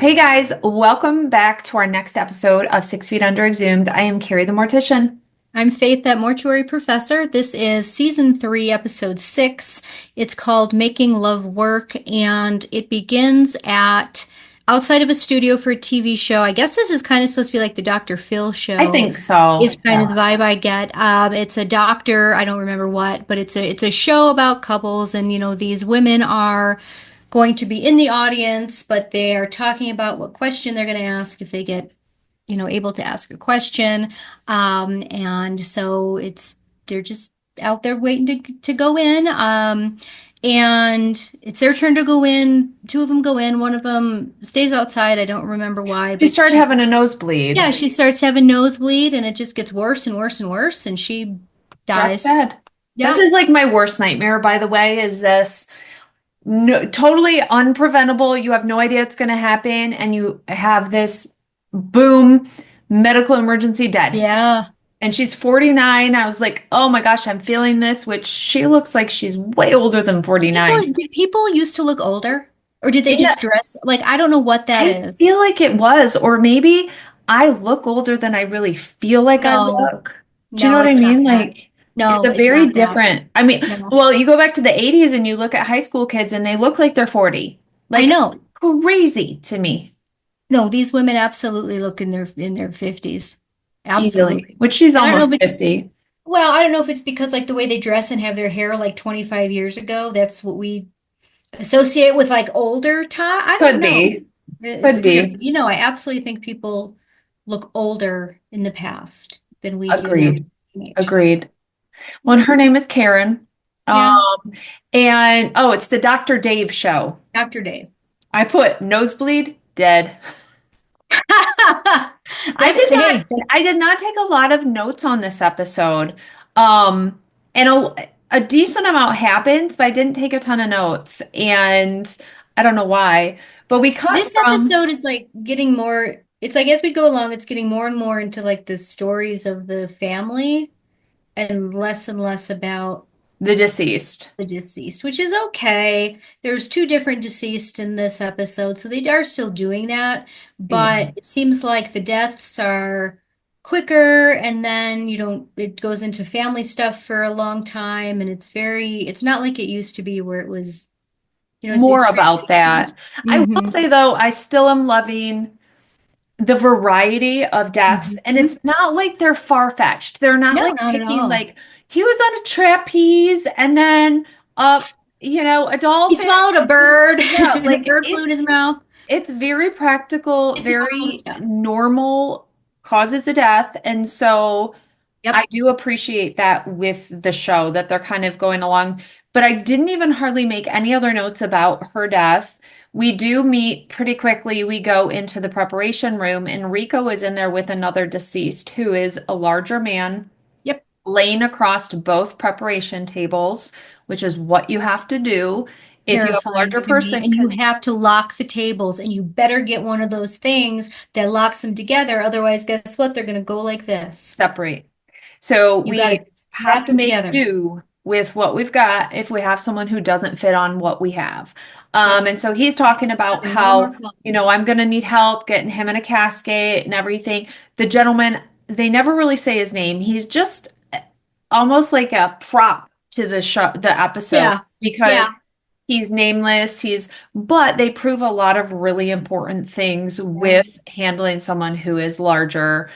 Hey guys, welcome back to our next episode of 6 Feet Under Exhumed. I am Kari the Mortician. I'm Faith, that mortuary professor. This is season 3, episode 6. It's called Making Love Work, and it begins at outside of a studio for a TV show. I guess this is kind of supposed to be like the Dr. Phil I show, think so. is kind of the Yeah. vibe I get. It's a doctor, I don't remember what, but it's a show about couples, and these women are going to be in the audience, but they are talking about what question they're going to ask if they get able to ask a question. And so they're just out there waiting to go in. And it's their turn to go in. Two of them go in. One of them stays outside. I don't remember why, She but started having a nosebleed. yeah, she starts having nosebleed and it just gets worse and worse and worse. And she Drops dies. dead. This Yeah. is like my worst nightmare, by the way, is this no, totally unpreventable. You have no idea it's going to happen, and you have this boom, medical emergency dead. Yeah. And she's 49. I was like, oh my gosh, I'm feeling this, which she looks like she's way older than 49. Did people used to look older? Or did they Yeah, just dress like I don't know what that I is. feel like it was, or maybe I look older than I really feel like I No, look. Do you know no, what I it's not mean? that. Like, it's No, a it's very not that. different, I mean, No. well, you go back to the 80s and you look at high school kids and they look like they're 40. I Like, know. crazy to me, No, these women absolutely look in their 50s. easily, Absolutely. which she's And I don't almost know if 50. I don't know if it's because like the way they dress and have their hair like 25 years ago, that's what we associate with like older time. I don't Could know. be, It's could weird. be. I absolutely think people look older in the past than we do now. Agreed. Age. Agreed. Well, and Yeah. her name is Karen. Yeah. Um, and oh, it's the Dr. Dave show. Dr. Dave. I put nosebleed, dead. I That's did the not hey. I did not take a lot of notes on this episode. And a decent amount happens, but I didn't take a ton of notes. And I don't know why. But we cut This from episode is like getting more, it's like as we go along, it's getting more and more into like the stories of the family and less about the deceased. the deceased, which is okay. There's two different deceased in this episode, so they are still doing that, Yeah. but it seems like the deaths are quicker and then it goes into family stuff for a long time and it's not like it used to be where it was, More it's about transitioned. that. I will Hmm. say though, I still am loving the variety of deaths, and Hmm. it's not like they're far-fetched. They're not No, like not at picking all. like he was on a trapeze and then a He dolphin. swallowed a bird Yeah, and a like bird flew in his mouth. it's very practical, It's normal very stuff. normal causes of death. And so I Yep. do appreciate that with the show that they're kind of going along. But I didn't even hardly make any other notes about her death. We do meet pretty quickly. We go into the preparation room, and Rico is in there with another deceased who is a larger man Yep. laying across both preparation tables, which is what you have to do if you have a Terrifying larger to me. person, And you because have to lock the tables, and you better get one of those things that locks them together. Otherwise, guess what? They're going to go like this. separate. So You got to we have snap to them make together. do with what we've got if we have someone who doesn't fit on what we have. Yep. And so he's talking It's about becoming more and more how, common. I'm going to need help getting him in a casket and everything. The gentleman, they never really say his name. He's just almost like a prop to the show, the episode, Yeah. because Yeah. he's nameless. But they prove a lot of really important things Yeah. with handling someone who is larger,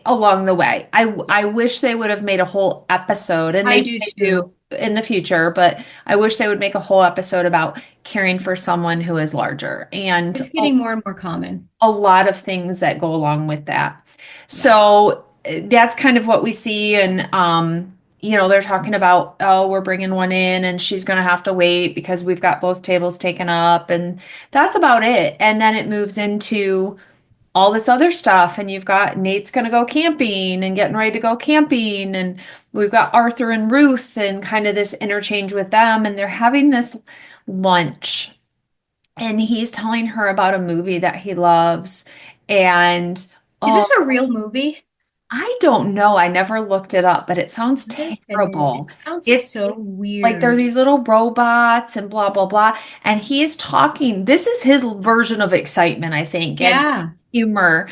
along the way. I wish they would have made a whole episode, and I maybe do they do too. in the future, but I wish they would make a whole episode about caring for someone who is larger and It's getting more and more common. a lot of things that go along with that. Yeah. So that's kind of what we see. And, they're talking about, oh, we're bringing one in and she's going to have to wait because we've got both tables taken up. And that's about it. And then it moves into all this other stuff. And you've got Nate's going to go camping and getting ready to go camping. And we've got Arthur and Ruth and kind of this interchange with them. And they're having this lunch, and he's telling her about a movie that he loves. And Is oh, this a real movie? I don't know. I never looked it up, but it sounds What it is. terrible. It sounds It's so like they're weird. these little robots and blah, blah, blah. And he's talking. This is his version of excitement, I think, and Yeah. humor.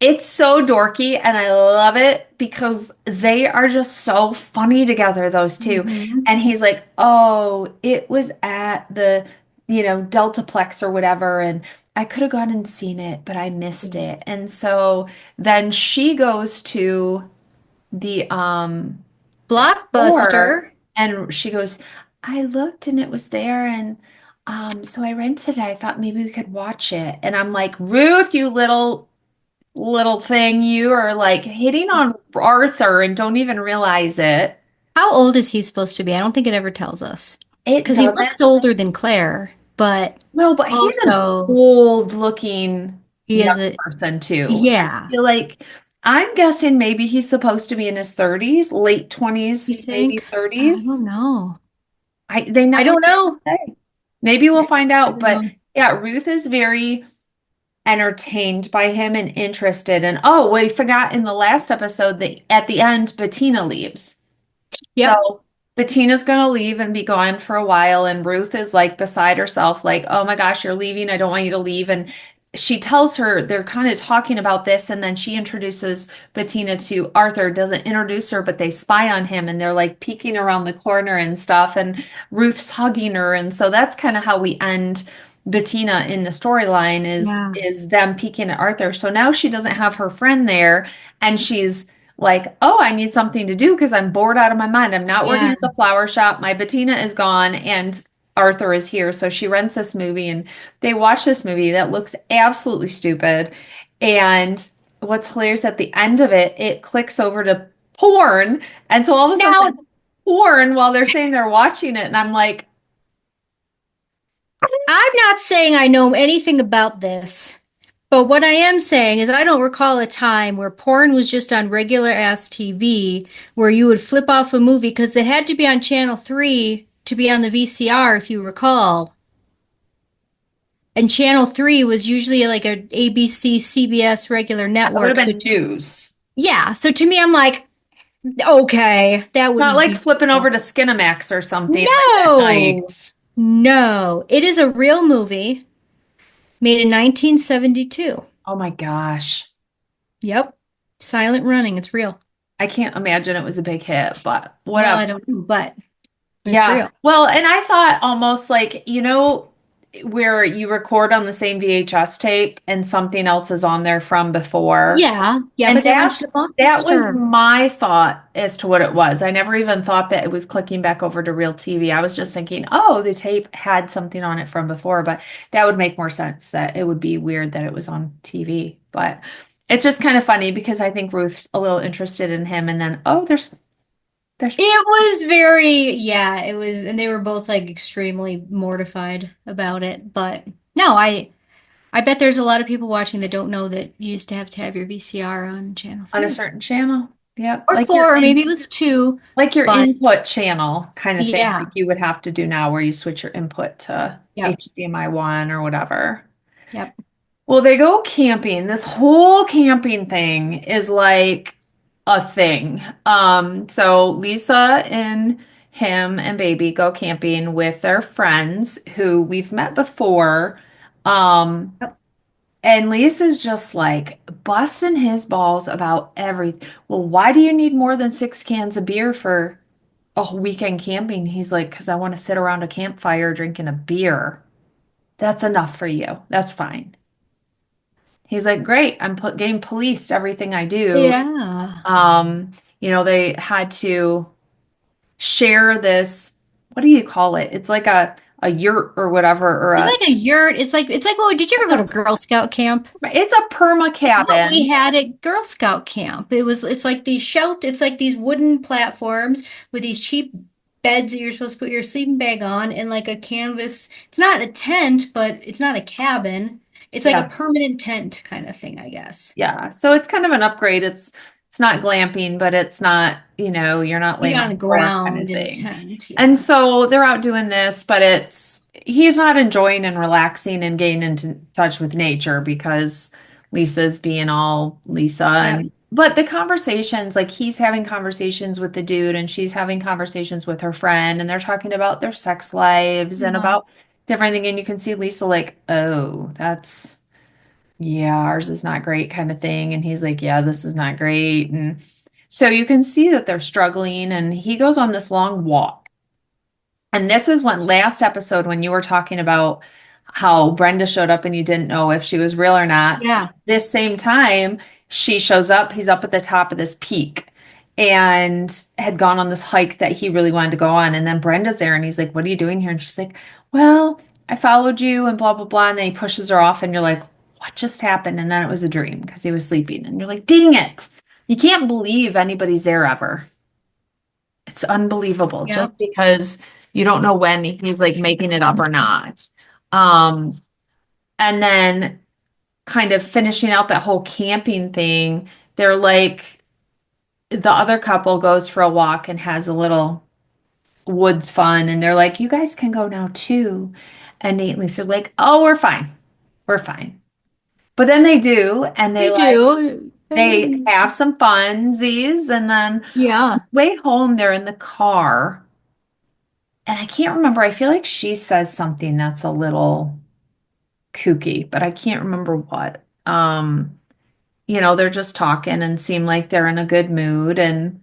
It's so dorky and I love it because they are just so funny together, those two. Hmm. And he's like, "Oh, it was at the, Deltaplex or whatever, and I could have gone and seen it, but I missed it." And so then she goes to the store Blockbuster. and she goes, "I looked and it was there and so I rented it. I thought maybe we could watch it." And I'm like, "Ruth, you little thing, you are like hitting on Arthur and don't even realize it." How old is he supposed to be? I don't think it ever tells us. It Because he doesn't. looks older than Claire, but Well, but he's an also old looking he young is a, person too. I yeah. feel like I'm guessing maybe he's supposed to be in his 30s, late You 20s, maybe think? I 30s. don't know. They I never don't know. say. Maybe we'll find I out. don't But know. yeah, Ruth is very entertained by him and interested. And oh, we forgot in the last episode that at the end, Bettina leaves. Yep. So Bettina's gonna leave and be gone for a while, and Ruth is like beside herself, like, "Oh my gosh, you're leaving. I don't want you to leave." And she tells her they're kind of talking about this, and then she introduces Bettina to Arthur, doesn't introduce her, but they spy on him and they're like peeking around the corner and stuff, and Ruth's hugging her, and so that's kind of how we end Bettina in the storyline Yeah. is them peeking at Arthur. So now she doesn't have her friend there, and she's like, "Oh, I need something to do because I'm bored out of my mind. I'm not working Yeah. at the flower shop. My Bettina is gone and Arthur is here." So she rents this movie and they watch this movie that looks absolutely stupid. And what's hilarious at the end of it, it clicks over to porn. And so all of a sudden, Now, porn while they're saying they're watching it. And I'm like, I'm not saying I know anything about this, but what I am saying is I don't recall a time where porn was just on regular ass TV where you would flip off a movie because it had to be on channel 3 to be on the VCR, if you recall. And channel 3 was usually like a ABC, CBS regular that would have network. been news. Yeah, so to me, I'm like, okay, that Not wouldn't like be. flipping over to Skinamax or something like at No, night. no. It is a real movie made in 1972. Oh my gosh. Yep. Silent running. It's real. I can't imagine it was a big hit, but Well, whatever. I don't know, but it's Yeah. real. Well, and I thought almost like, where you record on the same VHS tape and something else is on there from before. Yeah. Yeah, And but they went to the that was blockbuster. my thought as to what it was. I never even thought that it was clicking back over to real TV. I was just thinking, "Oh, the tape had something on it from before," but that would make more sense that it would be weird that it was on TV. But it's just kind of funny because I think Ruth's a little interested in him and then, oh, there's It was very, yeah, it was, and they were both like extremely mortified about it. But no, I bet there's a lot of people watching that don't know that you used to have your VCR on channel on a 3 certain channel. Yep. or 4, or maybe it was 2. Like your But input channel kind of thing, like yeah, you would have to do now where you switch your input to yep, HDMI 1 or whatever. yep. Well, they go camping. This whole camping thing is like a thing. So Lisa and him and baby go camping with their friends who we've met before. Um, Yep. and Lisa's just like busting his balls about everything. Well, why do you need more than 6 cans of beer for a weekend camping? He's like, "Because I want to sit around a campfire drinking a beer. That's enough for you. That's fine." He's like, "Great. I'm getting policed everything I do." Yeah. They had to share this, what do you call it? It's like a yurt or whatever, or It's a like a yurt. It's like, well, did you ever go to Girl Scout camp? it's a perma It's what we cabin. had at Girl Scout camp. It's like these it's like these wooden platforms with these cheap beds that you're supposed to put your sleeping bag on and like a canvas. It's not a tent, but it's not a cabin. It's like a Yeah. permanent tent kind of thing, I guess. Yeah. So it's kind of an upgrade. It's not glamping, but it's not, you're not You're laying on on the the floor kind of ground in a thing. tent, And yeah. so they're out doing this, but he's not enjoying and relaxing and getting into touch with nature because Lisa's being all Lisa Yep. but the conversations, like he's having conversations with the dude and she's having conversations with her friend and they're talking about their sex lives and Yeah. about different things. And you can see Lisa like, oh, that's, yeah, ours is not great kind of thing. And he's like, yeah, this is not great. And so you can see that they're struggling and he goes on this long walk. And this is when last episode, when you were talking about how Brenda showed up and you didn't know if she was real or not, Yeah. this same time, she shows up, he's up at the top of this peak and had gone on this hike that he really wanted to go on. And then Brenda's there and he's like, what are you doing here? And she's like, well, I followed you and blah, blah, blah. And then he pushes her off and you're like, what just happened? And then it was a dream because he was sleeping. And you're like, dang it. You can't believe anybody's there ever. It's unbelievable Yeah. just because you don't know when he's like making it up or not. Um, and then kind of finishing out that whole camping thing, they're like, the other couple goes for a walk and has a little woods fun, and they're like, you guys can go now too. And Nate and Lisa are like, oh, we're fine. We're fine. But then they do, and They do. they have some funsies, and then Yeah. way home, they're in the car. And I can't remember. I feel like she says something that's a little kooky, but I can't remember what. They're just talking and seem like they're in a good mood and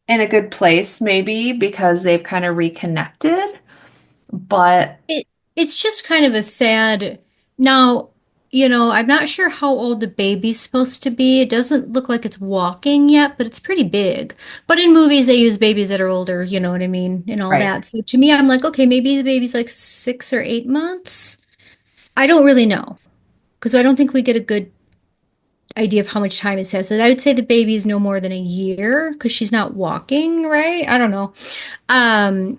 in a good place, maybe because they've kind of reconnected. But It it's just kind of a sad now, I'm not sure how old the baby's supposed to be. It doesn't look like it's walking yet, but it's pretty big. But in movies they use babies that are older, you know what I mean, and all right, that. So to me, I'm like, okay, maybe the baby's like 6 or 8 months. I don't really know because I don't think we get a good idea of how much time has passed, but I would say the baby's no more than a year because she's not walking, right? I don't know. Um,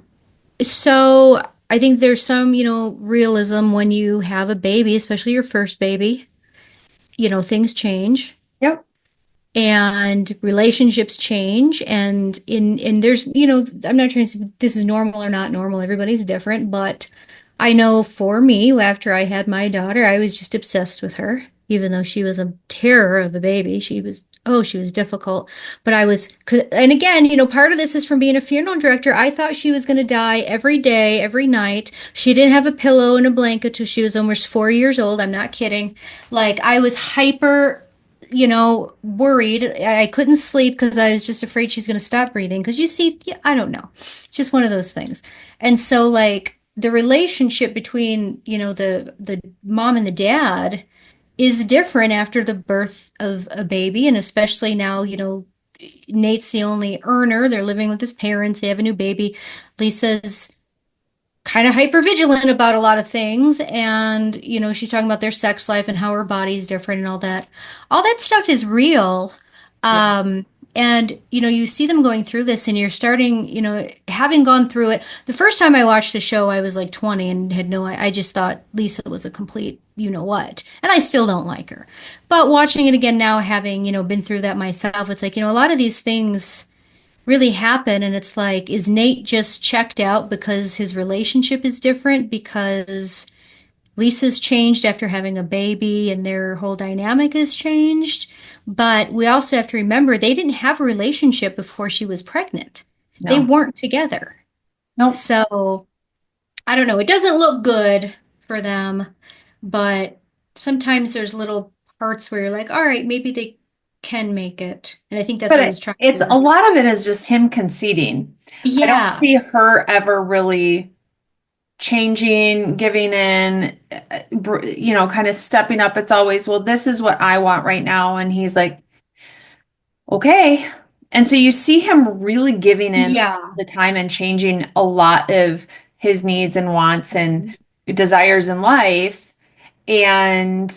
so I think there's some, realism when you have a baby, especially your first baby. Things change yep, and relationships change and there's, I'm not trying to say this is normal or not normal. Everybody's different, but I know for me, after I had my daughter, I was just obsessed with her, even though she was a terror of a baby. She was difficult. But and again, part of this is from being a funeral director. I thought she was going to die every day, every night. She didn't have a pillow and a blanket till she was almost 4 years old. I'm not kidding. Like, I was hyper, worried. I couldn't sleep because I was just afraid she was going to stop breathing. Because you see, yeah, I don't know. It's just one of those things. And so, like, the relationship between, the mom and the dad is different after the birth of a baby, and especially now, Nate's the only earner. They're living with his parents. They have a new baby. Lisa's kind of hyper vigilant about a lot of things, and she's talking about their sex life and how her body's different and all that stuff is real. yeah, um and you see them going through this, and you're starting, having gone through it. The first time I watched the show I was like 20 and had I just thought Lisa was a complete what, and I still don't like her. But watching it again now, having been through that myself, it's like, a lot of these things really happen, and it's like, is Nate just checked out because his relationship is different, because Lisa's changed after having a baby and their whole dynamic has changed? But we also have to remember they didn't have a relationship before she was pregnant. They no, weren't together. nope. So I don't know, it doesn't look good for them, but sometimes there's little parts where you're like, all right, maybe they can make it, and I think that's But what he's trying it's to. a lot of it is just him conceding. I don't Yeah. see her ever really changing, giving in, kind of stepping up. It's always, well, this is what I want right now. And he's like, okay. And so you see him really giving in Yeah. the time and changing a lot of his needs and wants and desires in life. And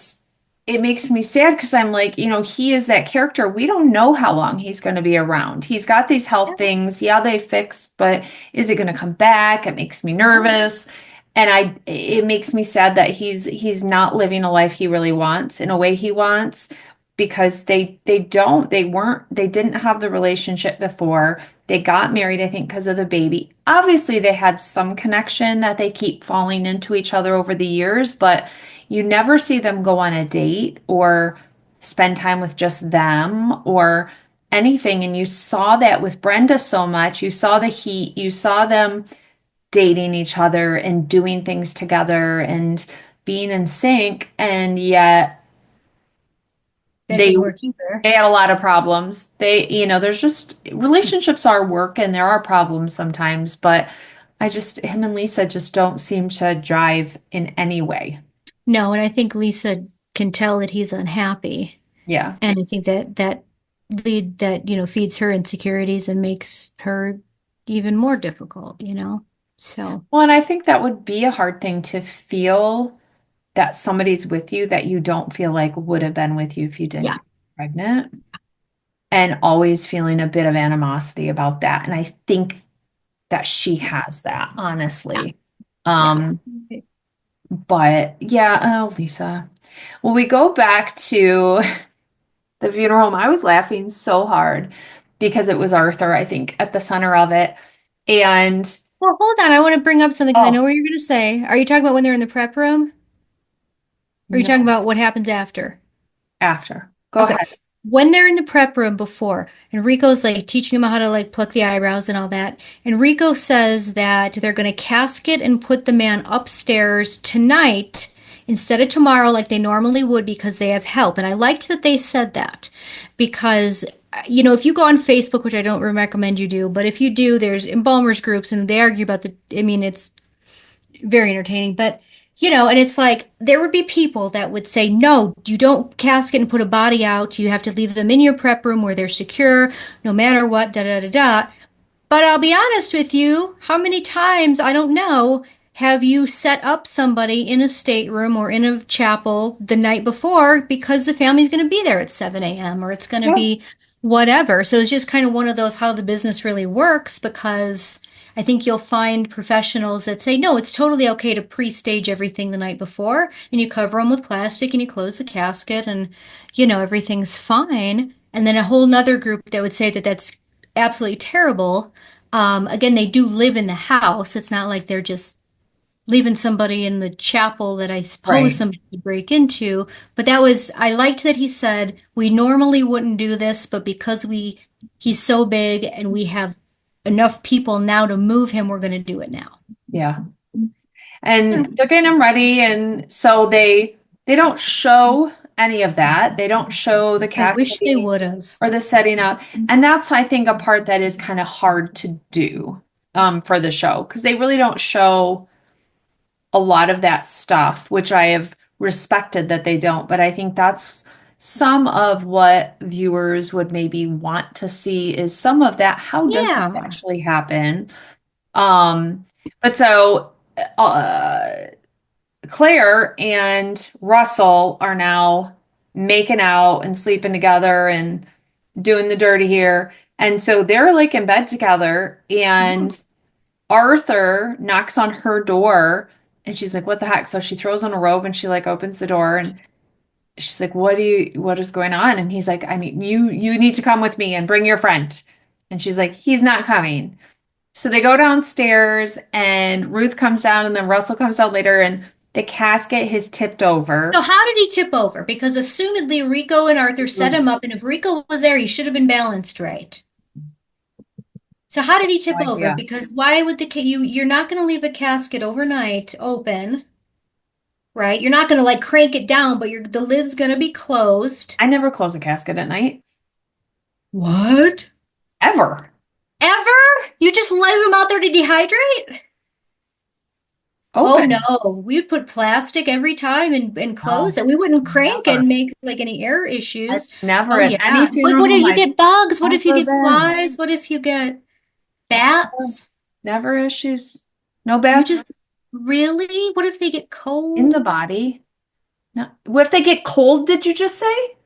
it makes me sad because I'm like, he is that character. We don't know how long he's going to be around. He's got these health things. Yeah, they fixed, but is it going to come back? It makes me nervous. And it makes me sad that he's not living a life he really wants in a way he wants because they didn't have the relationship before. They got married, I think, because of the baby. Obviously, they had some connection that they keep falling into each other over the years, but you never see them go on a date or spend time with just them or anything. And you saw that with Brenda so much. You saw the heat, you saw them dating each other and doing things together and being in sync. And yet That they didn't work either. they had a lot of problems. There's just relationships are work and there are problems sometimes, but him and Lisa just don't seem to drive in any way. No, and I think Lisa can tell that he's unhappy. Yeah. And I think that lead that, feeds her insecurities and makes her even more difficult, you know? So, Well, and I think that would be a hard thing to feel that somebody's with you that you don't feel like would have been with you if you didn't yeah, get pregnant, and always feeling a bit of animosity about that. And I think that she has that, yeah, honestly. yeah. Um, but yeah, oh, Lisa. Well, we go back to the funeral home. I was laughing so hard because it was Arthur, I think, at the center of it. And Well, hold on. I want to bring up something because I know oh, what you're going to say. Are you talking about when they're in the prep room? Or are you talking no, about what happens after? after. Go Okay. ahead. When they're in the prep room before, and Rico's like teaching him how to like pluck the eyebrows and all that, and Rico says that they're going to casket and put the man upstairs tonight instead of tomorrow like they normally would because they have help. And I liked that they said that because, if you go on Facebook, which I don't recommend you do, but if you do, there's embalmers groups and they argue about it's very entertaining. But and it's like there would be people that would say, no, you don't casket and put a body out. You have to leave them in your prep room where they're secure, no matter what, da da da da. But I'll be honest with you, how many times, I don't know, have you set up somebody in a stateroom or in a chapel the night before because the family's going to be there at 7 a.m. or it's going to Yeah. be whatever. So it's just kind of one of those how the business really works because I think you'll find professionals that say, no, it's totally okay to pre-stage everything the night before and you cover them with plastic and you close the casket and, everything's fine. And then a whole nother group that would say that that's absolutely terrible. Again, they do live in the house. It's not like they're just leaving somebody in the chapel that I suppose Right. somebody could break into. But I liked that he said, we normally wouldn't do this, but because he's so big and we have enough people now to move him, we're going to do it now. Yeah. Yeah. And they're getting them ready. And so they don't show any of that. They don't show the I wish they casketing would have. or the setting up. And that's, I think, a part that is kind of hard to do for the show because they really don't show a lot of that stuff, which I have respected that they don't. But I think that's some of what viewers would maybe want to see is some of that. How does this Yeah. actually happen? Um, but so uh, Claire and Russell are now making out and sleeping together and doing the dirty here. And so they're like in bed together, and Arthur knocks on her door and she's like, what the heck? So she throws on a robe and she like opens the door and she's like, what is going on? And he's like, I mean, you need to come with me and bring your friend. And she's like, he's not coming. So they go downstairs and Ruth comes down and then Russell comes down later and the casket has tipped So over. how did he tip over? Because assumedly Rico and Arthur set No him up, and if Rico was there, he should have been balanced right. So how did he tip over? idea. Because why would you're not going to leave a casket overnight open, right? You're not going to like crank it down, but the lid's going to be closed. I never close a casket at night, What? ever. Ever? You just leave him out there to dehydrate? Oh Open. no, we'd put plastic every time and close No, it. We wouldn't crank never. and make like any air I've issues. never Oh at any yeah. funeral What if home you I've get bugs? What if you ever get been. flies? What if you get Never, bats? never issues. No You bats just really? What if they get in cold? the body. No. What if they get cold, did you just say?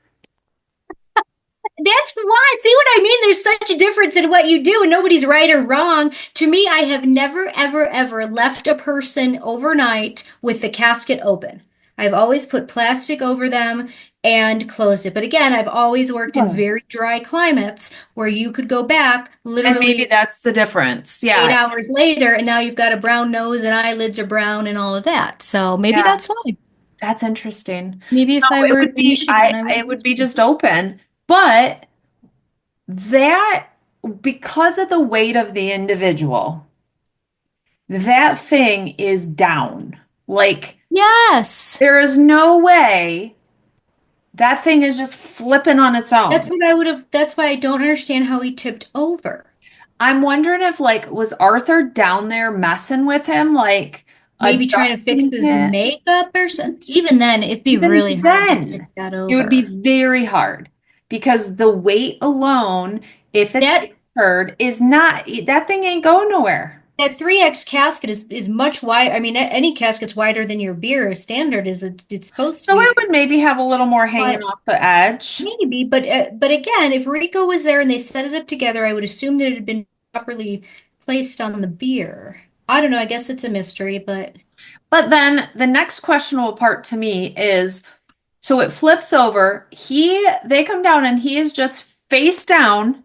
That's why. See what I mean? There's such a difference in what you do, and nobody's right or wrong. To me, I have never, ever, ever left a person overnight with the casket open. I've always put plastic over them and closed it. But again, I've always worked in Oh. very dry climates where you could go back And maybe literally that's the difference. eight Yeah. hours later, and now you've got a brown nose and eyelids are brown and all of that. So maybe Yeah. that's why. That's interesting. Maybe if I No, it were would in be Michigan, I would it would use be them. just open. But that because of the weight of the individual, that thing is down. Like Yes. there is no way that thing is just flipping on its That's own. what I would have. That's why I don't understand how he tipped over. I'm wondering if like was Arthur down there messing with him, like Maybe trying to fix adjusting his it? makeup or something. Even then, it'd be Even really hard to tip then, that it would be over. very hard because the weight alone, if it's That centered, is not that thing ain't going nowhere. that 3X casket is much wide. I mean, any casket's wider than your beer. Standard is it's supposed to So be. it would maybe have a little more hanging But off the edge. maybe, but again, if Rico was there and they set it up together, I would assume that it had been properly placed on the beer. I don't know. I guess it's a mystery, but But then the next questionable part to me is so it flips over. They come down and he is just face down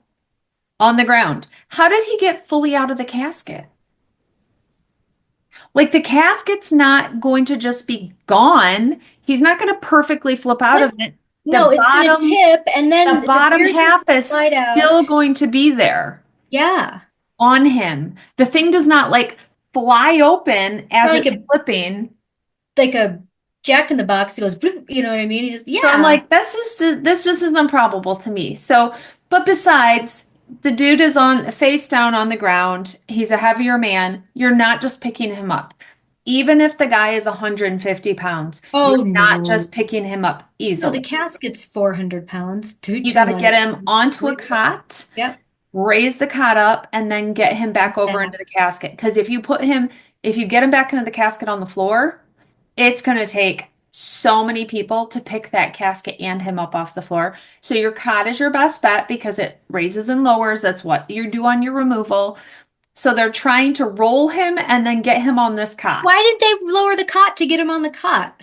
on the ground. How did he get fully out of the casket? Like the casket's not going to just be gone. He's not going to perfectly flip out what? of it. No, The it's going to bottom, tip, and the then the bottom beer's going half to is slide still out. going to be there Yeah, on him. The thing does not like fly open not as like it's a flipping. like a Jack in the Box. He goes, bloop, you know what I mean? He just So I'm yeah. like, this just is improbable to me. So, but besides, the dude is on face down on the ground. He's a heavier man. You're not just picking him up. Even if the guy is 150 pounds, you're Oh not no. just picking him up No, the easily. casket's 400 pounds, You got to 200. get him onto a Way more. cot, Yep. raise the cot up, and then get him back over into Back. the casket. Because if you get him back into the casket on the floor, it's going to take so many people to pick that casket and him up off the floor. So your cot is your best bet because it raises and lowers. That's what you do on your removal. So they're trying to roll him and then get him on this Why cot. did they lower the cot to get him on the cot?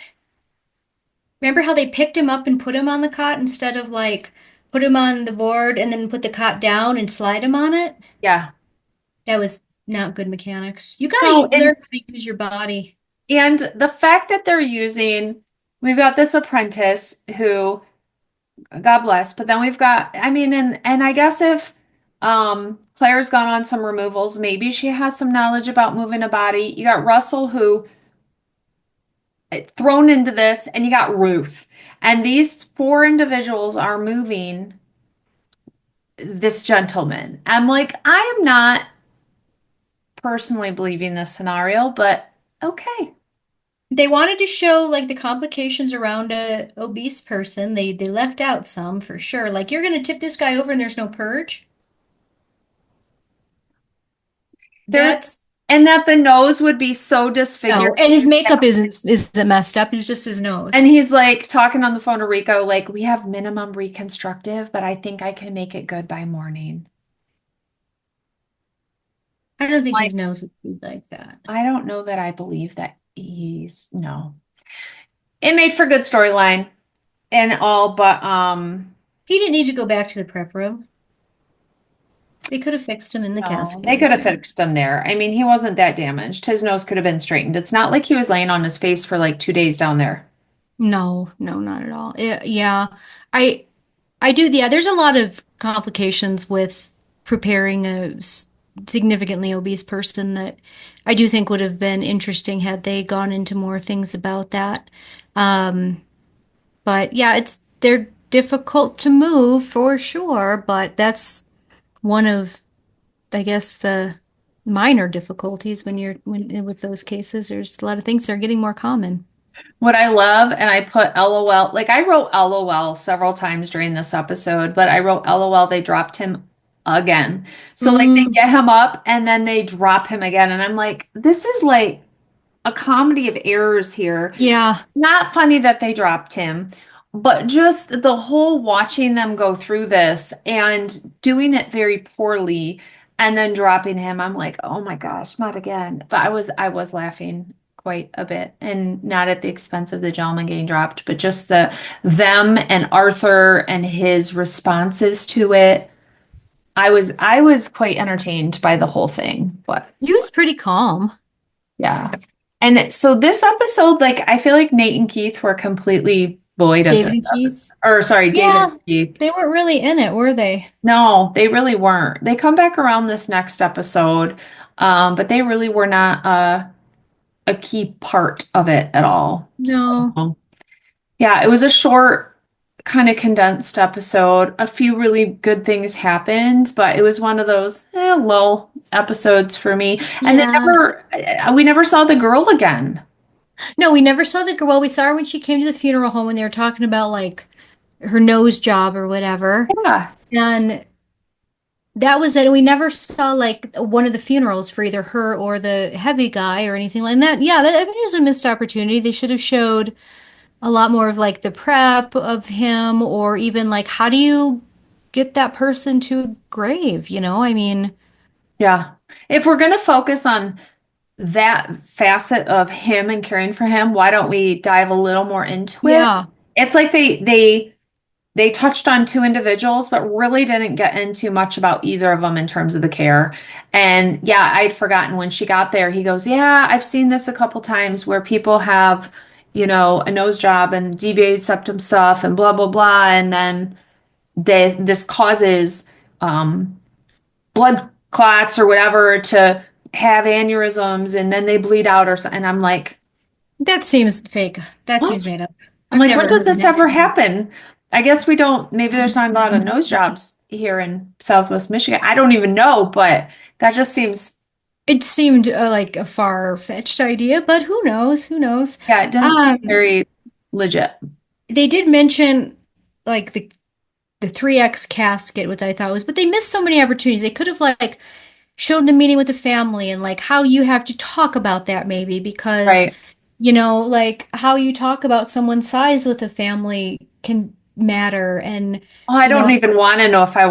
Remember how they picked him up and put him on the cot instead of like put him on the board and then put the cot down and slide him on it? Yeah. That was not good mechanics. You gotta No, learn how to use your body. and the fact that we've got this apprentice who, God bless, but then we've got, I mean, and I guess if Claire's gone on some removals, maybe she has some knowledge about moving a body. You got Russell who thrown into this, and you got Ruth. And these four individuals are moving this gentleman. I'm like, I am not personally believing this scenario, but okay. They wanted to show like the complications around a obese person. They left out some for sure. Like you're gonna tip this guy over and there's no purge. There's, That's and that the nose would be so disfigured. no. And his makeup isn't messed up. It's just his And nose. he's like talking on the phone to Rico, like, we have minimum reconstructive, but I think I can make it good by morning. I don't think Like, his nose would be like that. I don't know that I believe that no. It made for good storyline and all, but He didn't need to go back to the prep room. They could have fixed him in the no, casket they right could have there. fixed him there. I mean, he wasn't that damaged. His nose could have been straightened. It's not like he was laying on his face for like 2 days down there. No, no, not at all. Yeah, I I do. Yeah, there's a lot of complications with preparing a significantly obese person that I do think would have been interesting had they gone into more things about that. Um, but yeah, they're difficult to move for sure, but that's one of, I guess, the minor difficulties when with those cases. There's a lot of things that are getting more common. What I love, and I put LOL, like I wrote LOL several times during this episode, but I wrote LOL, they dropped him again. So like they Mm, get him up and then they drop him again. And I'm like, this is like a comedy of errors here. yeah. Not funny that they dropped him, but just the whole watching them go through this and doing it very poorly and then dropping him. I'm like, oh my gosh, not again. But I was laughing quite a bit and not at the expense of the gentleman getting dropped, but just them and Arthur and his responses to it. I was quite entertained by the whole thing, but He was pretty calm. yeah. so this episode, like, I feel like Nate and Keith were completely void of David this and episode. Keith. Or sorry, David Yeah, and Keith. they weren't really in it, were they? No, they really weren't. They come back around this next episode, but they really were not a key part of it at all. No. So, yeah, it was a short, kind of condensed episode. A few really good things happened, but it was one of those lull episodes for me. And then Yeah. we never saw the girl again. No, we never saw the girl. Well, we saw her when she came to the funeral home and they were talking about like her nose job or whatever. Yeah, And that was it. We never saw like one of the funerals for either her or the heavy guy or anything like that. Yeah, that, I mean, it was a missed opportunity. They should have showed a lot more of like the prep of him, or even like how do you get that person to a grave, you know? I mean, yeah. If we're gonna focus on that facet of him and caring for him, why don't we dive a little more into it? yeah. It's like they touched on two individuals, but really didn't get into much about either of them in terms of the care. And yeah, I'd forgotten when she got there, he goes, yeah, I've seen this a couple times where people have, a nose job and deviated septum stuff and blah, blah, blah. And then this causes blood clots or whatever to have aneurysms and then they bleed out or something. And I'm like, That seems fake. That seems what? made up. I'm I've like, when never does heard of this that ever term. happen? I guess we don't, maybe there's not a lot of nose jobs here in Southwest Michigan. I don't even know, but that just seems, It seemed like a far-fetched idea, but who knows? Who knows? yeah, it didn't seem Um, very legit. they did mention like the 3X casket, which I thought was, but they missed so many opportunities. They could have like showed the meeting with the family and like how you have to talk about that maybe because Right. like how you talk about someone's size with a family can matter and Oh, I you know don't even want to know if I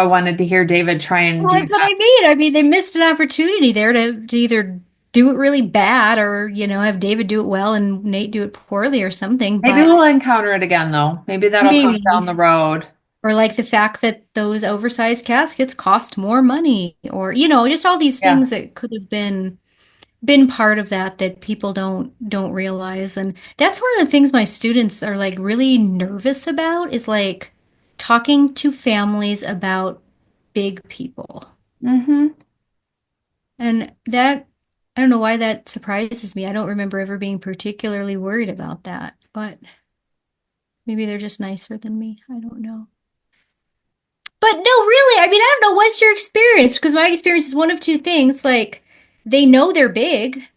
wanted to hear David try and well, do that's what that. I mean. I mean, they missed an opportunity there to either do it really bad or, have David do it well and Nate do it poorly or something. Maybe But we'll encounter it again though. Maybe that'll come down maybe, the road. or like the fact that those oversized caskets cost more money or, just all these Yeah. things that could have been part of that people don't realize. And that's one of the things my students are like really nervous about is like talking to families about big people. Mm-hmm. And that, I don't know why that surprises me. I don't remember ever being particularly worried about that, but maybe they're just nicer than me. I don't know. But no, really, I mean, I don't know. What's your experience? Because my experience is one of two things. Like, they know they're big.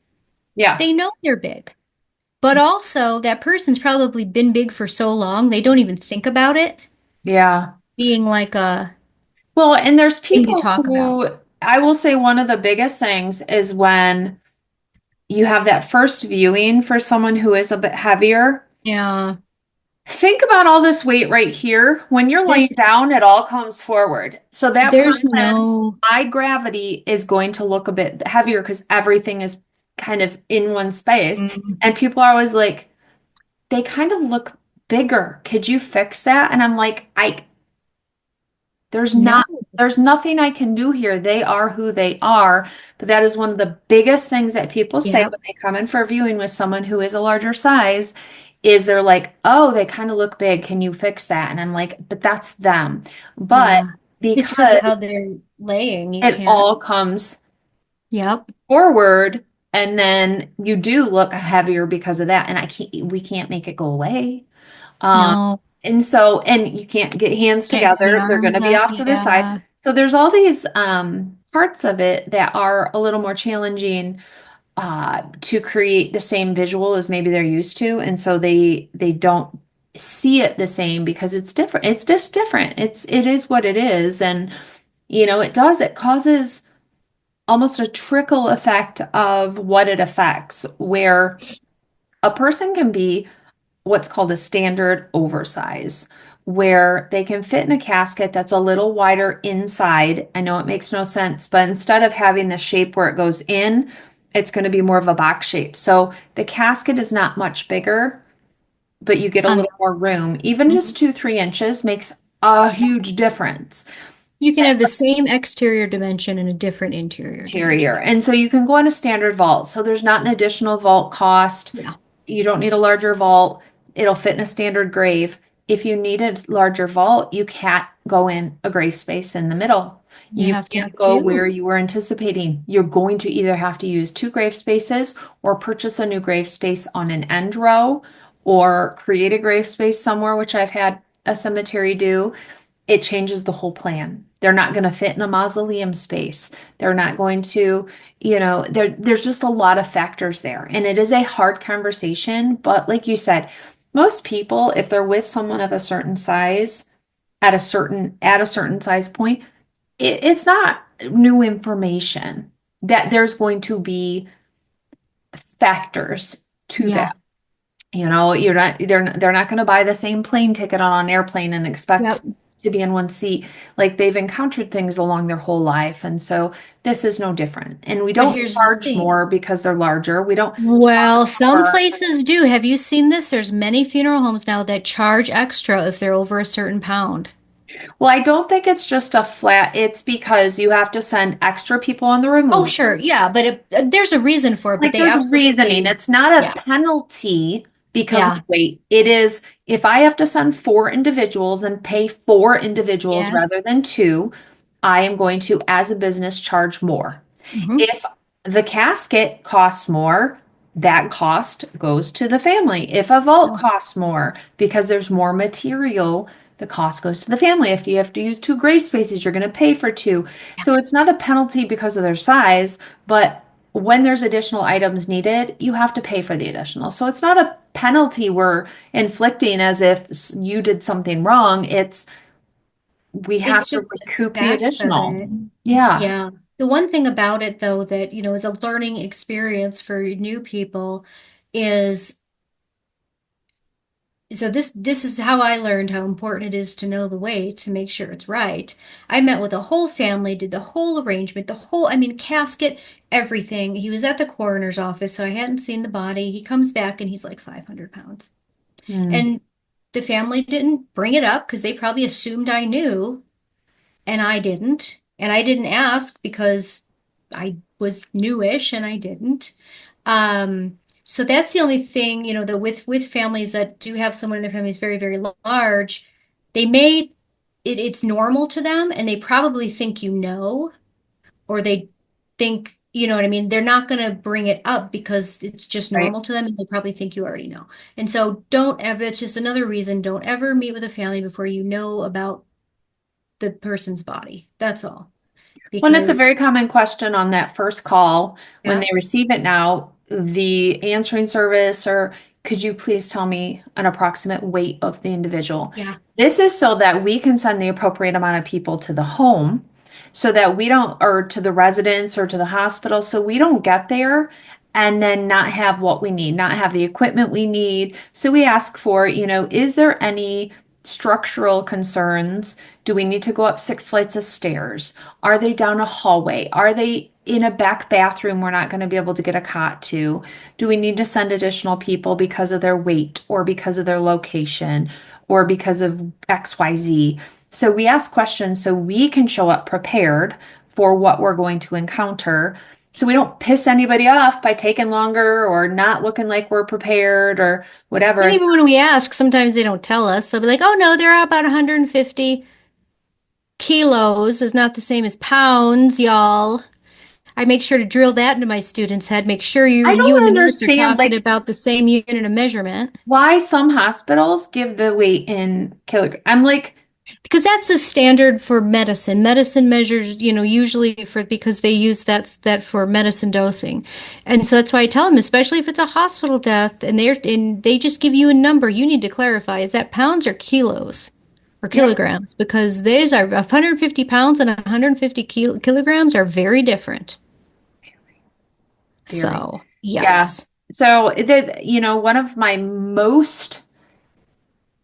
Yeah. They know they're big. But also, that person's probably been big for so long, they don't even think about it Yeah. being like a Well, and there's thing to people talk about. who I will say one of the biggest things is when you have that first viewing for someone who is a bit heavier. Yeah. Think about all this weight right here. When you're laying There's down, it all comes forward. So that there's person, no my gravity is going to look a bit heavier because everything is kind of in one space. mm, And people are always like, they kind of look bigger. Could you fix that? And I'm like, there's no. not, there's nothing I can do here. They are who they are. But that is one of the biggest things that people say Yeah. when they come in for a viewing with someone who is a larger size is they're like, oh, they kind of look big. Can you fix that? And I'm like, but that's them. But Yeah. It's because of because how they're laying. You it can't. all comes Yep. forward and then you do look heavier because of that. And we can't make it go away. Um, No. and you can't get hands Can't get the together. They're going arms to be up. off to the side. Yeah. So there's all these parts of it that are a little more challenging to create the same visual as maybe they're used to, and so they don't see it the same because it's different. It's just different. It is what it is, and it causes almost a trickle effect of what it affects, where a person can be what's called a standard oversize, where they can fit in a casket that's a little wider inside. I know it makes no sense, but instead of having the shape where it goes in, it's going to be more of a box shape. So the casket is not much bigger, but you get a On little more room. Even just the, 2, 3 inches makes a huge difference. You can have the same exterior dimension and a different interior dimension. interior. And so you can go on a standard vault. So there's not an additional vault cost. Yeah, You don't need a larger vault. It'll fit in a standard grave. If you need a larger vault, you can't go in a grave space in the middle. you You have to can't have go where two. you were anticipating. You're going to either have to use two grave spaces or purchase a new grave space on an end row or create a grave space somewhere, which I've had a cemetery do. It changes the whole plan. They're not going to fit in a mausoleum space. They're not going to, there's just a lot of factors there. And it is a hard conversation, but like you said, most people, if they're with someone of a certain size at a certain size point, it's not new information that there's going to be factors to Yeah. that. They're not going to buy the same plane ticket on an airplane and expect Yep. to be in one seat. Like they've encountered things along their whole life. And so this is no different. And we But don't here's the charge thing. more because they're larger. We don't charge Well, some more. places do. Have you seen this? There's many funeral homes now that charge extra if they're over a certain pound. Well, I don't think it's just a flat, it's because you have to send extra people on the Oh, removal. sure. Yeah, but there's a reason for it, but Like they there's reasoning. absolutely, It's not a yeah, penalty because of yeah, weight. It is if I have to send four individuals and pay four individuals yes. rather than two, I am going to, as a business, charge more. Hmm. If the casket costs more, that cost goes to the family. If a vault costs more because there's more material, the cost goes to the family. If you have to use two grave spaces, you're going to pay for two. So it's not a penalty because of their size, but when there's additional items needed, you have to pay for the additional. So it's not a penalty we're inflicting as if you did something wrong. It's we have It's to just the recoup the facts of additional. it. Yeah. Yeah. The one thing about it, though, that, is a learning experience for new people is so this is how I learned how important it is to know the way to make sure it's right. I met with a whole family, did the whole arrangement, I mean, casket, everything. He was at the coroner's office, so I hadn't seen the body. He comes back and he's like 500 pounds. Hmm. And the family didn't bring it up because they probably assumed I knew, and I didn't. And I didn't ask because I was newish and I didn't. So that's the only thing, that with families that do have someone in their family who's very, very large, they may it's normal to them and they probably think or they think, you know what I mean? They're not going to bring it up because it's just Right. normal to them and they probably think you already know. And so don't ever, it's just another reason, don't ever meet with a family before you know about the person's body. That's all. Well, and it's a Because, very common question on that first call when yeah, they receive it now, the answering service, or could you please tell me an approximate weight of the individual? yeah. This is so that we can send the appropriate amount of people to the home so that we don't, or to the residents or to the hospital, so we don't get there and then not have what we need, not have the equipment we need. So we ask for, is there any structural concerns? Do we need to go up 6 flights of stairs? Are they down a hallway? Are they in a back bathroom we're not going to be able to get a cot to? Do we need to send additional people because of their weight or because of their location or because of XYZ? So we ask questions so we can show up prepared for what we're going to encounter. So we don't piss anybody off by taking longer or not looking like we're prepared or And whatever. even when we ask, sometimes they don't tell us. They'll be like, oh no, they're about 150 kilos is not the same as pounds, y'all. I make sure to drill that into my students' head. Make sure I you and don't the nurse are understand talking like about the same unit of measurement. why some hospitals give the weight in kilogram. I'm like, Because that's the standard for medicine. Medicine measures, usually because they use that for medicine dosing. And so that's why I tell them, especially if it's a hospital death and they just give you a number, you need to clarify, is that pounds or kilos or yep, kilograms? Because these are 150 pounds and 150 kilograms are very different. theory. So, Yeah. yes. So one of my most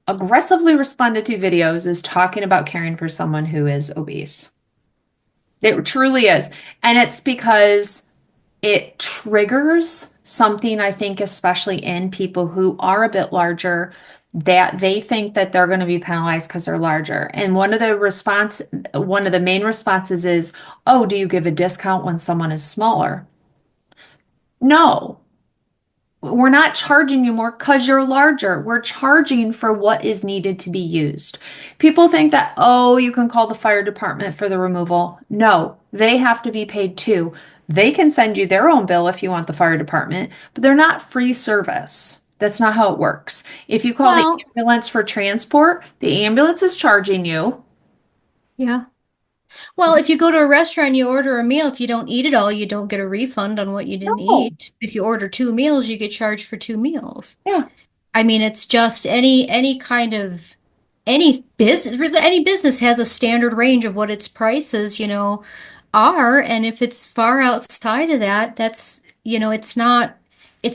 aggressively responded to videos is talking about caring for someone who is obese. It truly is. And it's because it triggers something, I think, especially in people who are a bit larger. that they think that they're going to be penalized because they're larger. And one of the main responses is, oh, do you give a discount when someone is smaller? No, we're not charging you more because you're larger. We're charging for what is needed to be used. People think that, oh, you can call the fire department for the removal. No, they have to be paid too. They can send you their own bill if you want the fire department, but they're not free service. That's not how it works. If you call the Well, ambulance for transport, the ambulance is charging you. yeah. Well, if you go to a restaurant and you order a meal, if you don't eat it all, you don't get a refund on what you didn't No. eat. If you order two meals, you get charged for two meals. Yeah. I mean, it's just any kind of any business has a standard range of what its prices, are, and if it's far outside of that, that's, it's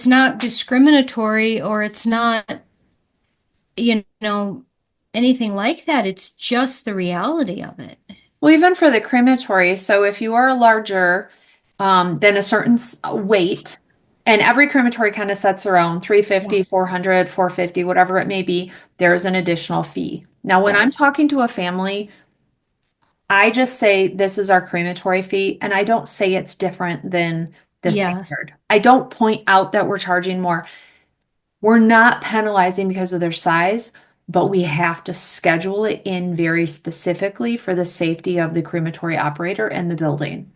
not discriminatory or it's not, you know, anything like that. It's just the reality of it. Well, even for the crematory, so if you are larger than a certain weight, and every crematory kind of sets their own Yeah. 350, 400, 450, whatever it may be, there's an additional fee. Now, when I'm Yes. talking to a family, I just say this is our crematory fee, and I don't say it's different than the Yes. standard. I don't point out that we're charging more. We're not penalizing because of their size, but we have to schedule it in very specifically for the safety of the crematory operator and the building.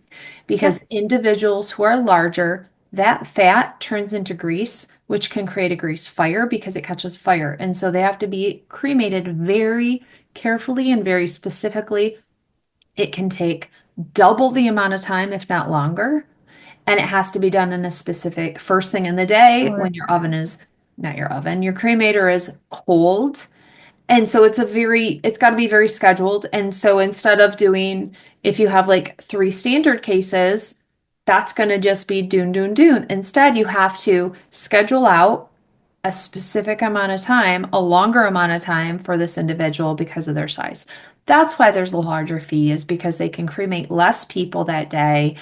Yeah. Because individuals who are larger, that fat turns into grease, which can create a grease fire because it catches fire. And so they have to be cremated very carefully and very specifically. It can take double the amount of time, if not longer. And it has to be done in a specific first thing in the day Or when your oven is not your oven, your cremator is cold. And so it's got to be very scheduled. And so instead of doing, if you have like three standard cases, that's going to just be dune, dune, dune. Instead, you have to schedule out a specific amount of time, a longer amount of time for this individual because of their size. That's why there's a larger fee, is because they can cremate less people that day.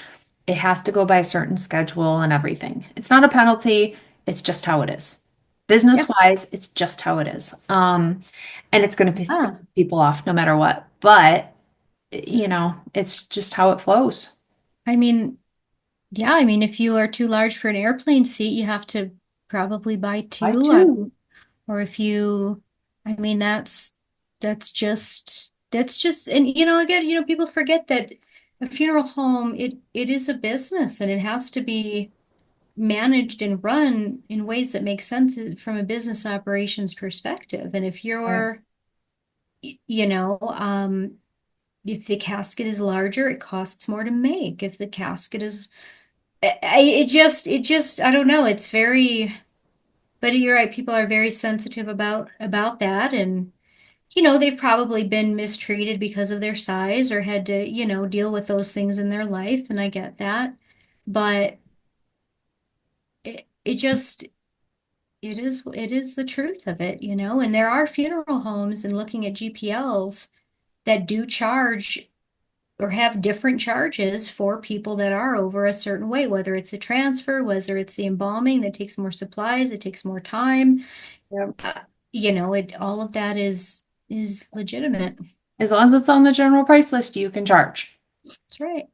It has to go by a certain schedule and everything. It's not a penalty, it's just how it is. yeah. Business wise, it's just how it is. And it's going to piss Ah, people off no matter what. But, it's just how it flows. I mean, yeah, I mean, if you are too large for an airplane seat, you have to probably buy I two. too. Or if you, I mean, that's just, and again, people forget that a funeral home, it is a business and it has to be managed and run in ways that make sense from a business operations perspective. And if Right. you're, you know, if the casket is larger, it costs more to make. If the casket is, it just, I don't know. It's very, but you're right. People are very sensitive about that, and they've probably been mistreated because of their size or had to, deal with those things in their life, and I get that. But it just it is the truth of it, and there are funeral homes and looking at GPLs that do charge or have different charges for people that are over a certain weight, whether it's the transfer, whether it's the embalming that takes more supplies, it takes more time. Yep. Uh, it all of that is legitimate. As long as it's on the general price list, you can charge. That's right.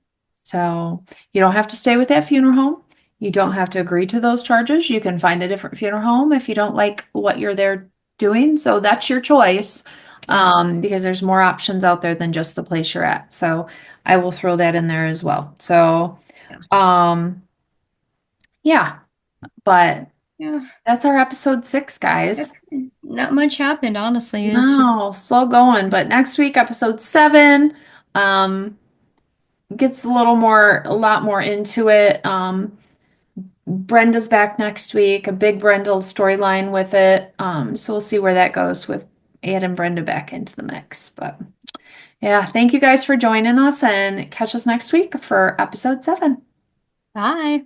So you don't have to stay with that funeral home. You don't have to agree to those charges. You can find a different funeral home if you don't like what you're there doing. So that's your choice, Yeah. because there's more options out there than just the place you're at. So I will throw that in there as well. So, Yeah. um, yeah, but Yeah. that's our episode 6, guys. That's not much happened, honestly. It's just No, slow going. But next week, episode 7, um, gets a lot more into it. Brenda's back next week, a big Brenda storyline with it. So we'll see where that goes with adding Brenda back into the mix. But yeah, thank you guys for joining us and catch us next week for episode 7. bye.